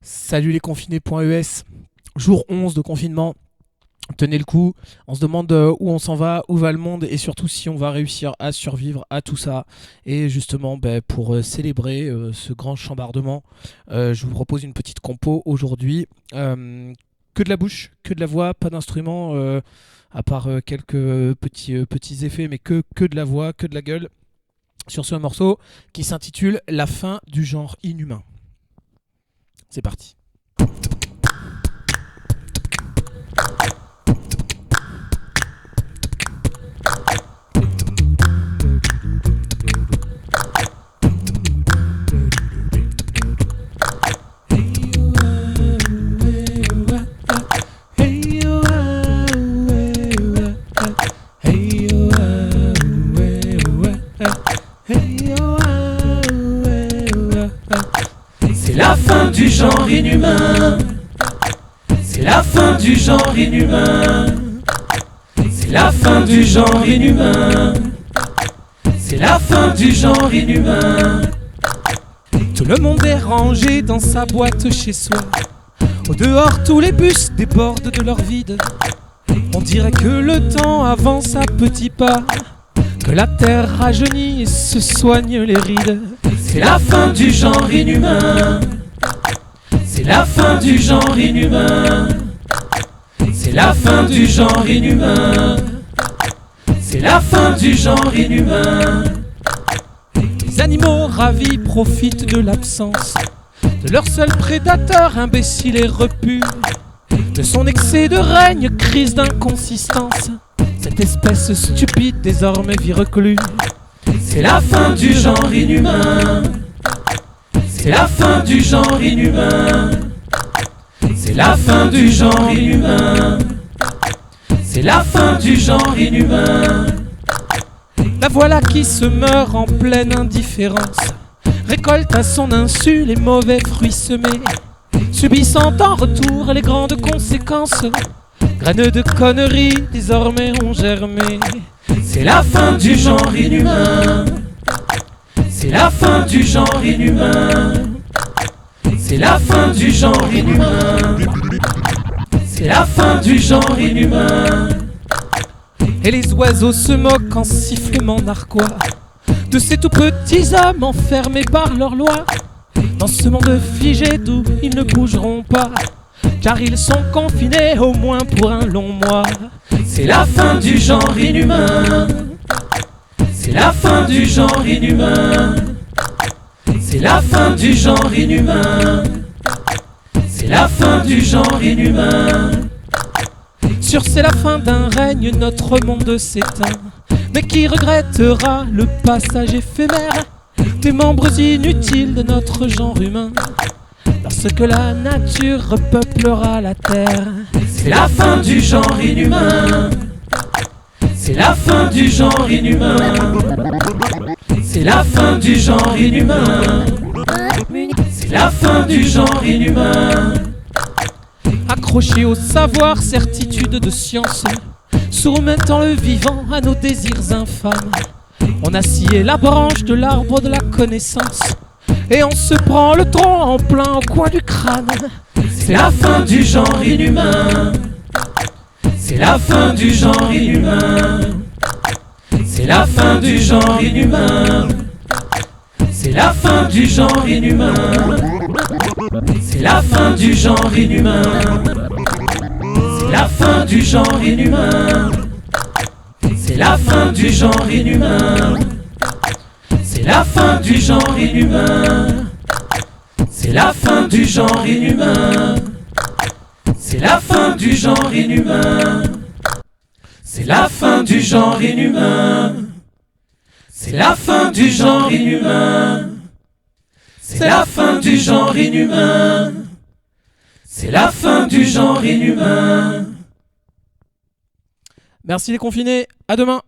Salut les confinés.es, jour 11 de confinement, tenez le coup, on se demande où on s'en va, où va le monde et surtout si on va réussir à survivre à tout ça. Et justement pour célébrer ce grand chambardement, je vous propose une petite compo aujourd'hui. Que de la bouche, que de la voix, pas d'instrument à part quelques petits effets, mais que de la voix, que de la gueule sur ce morceau qui s'intitule La fin du genre inhumain. C'est parti. C'est la fin du genre inhumain. C'est la fin du genre inhumain. C'est la fin du genre inhumain. C'est la fin du genre inhumain. Tout le monde est rangé dans sa boîte chez soi. Au dehors, tous les bus débordent de leur vide. On dirait que le temps avance à petits pas, que la terre rajeunit et se soigne les rides. C'est la fin du genre inhumain. C'est la fin du genre inhumain. C'est la fin du genre inhumain. C'est la fin du genre inhumain. Les animaux ravis profitent de l'absence de leur seul prédateur imbécile et repu. De son excès de règne, crise d'inconsistance, cette espèce stupide désormais vit reclus. C'est la fin du genre inhumain. C'est la fin du genre inhumain. C'est la fin du genre inhumain. C'est la fin du genre inhumain. La voilà qui se meurt en pleine indifférence, récolte à son insu les mauvais fruits semés, subissant en retour les grandes conséquences. Graines de conneries désormais ont germé. C'est la fin du genre inhumain. C'est la fin du genre inhumain. C'est la fin du genre inhumain. C'est la fin du genre inhumain. Et les oiseaux se moquent en sifflement narquois de ces tout petits hommes enfermés par leurs lois dans ce monde figé d'où ils ne bougeront pas, car ils sont confinés au moins pour un long mois. C'est la fin du genre inhumain. C'est la fin du genre inhumain. C'est la fin du genre inhumain. C'est la fin du genre inhumain. Sur c'est la fin d'un règne, notre monde s'éteint. Mais qui regrettera le passage éphémère des membres inutiles de notre genre humain, lorsque la nature repeuplera la terre. C'est la fin du genre inhumain. C'est la fin du genre inhumain. C'est la fin du genre inhumain. C'est la fin du genre inhumain. Accrochés au savoir, certitude de science, soumettant le vivant à nos désirs infâmes, on a scié la branche de l'arbre de la connaissance et on se prend le tronc en plein au coin du crâne. C'est la fin du genre inhumain. C'est la fin du genre inhumain. C'est la fin du genre inhumain. C'est la fin du genre inhumain. C'est la fin du genre inhumain. C'est la fin du genre inhumain. C'est la fin du genre inhumain. C'est la fin du genre inhumain. C'est la fin du genre inhumain. C'est la fin du genre inhumain. C'est la fin du genre inhumain. C'est la fin du genre inhumain. C'est la fin du genre inhumain. C'est la fin du genre inhumain. Merci les confinés, à demain.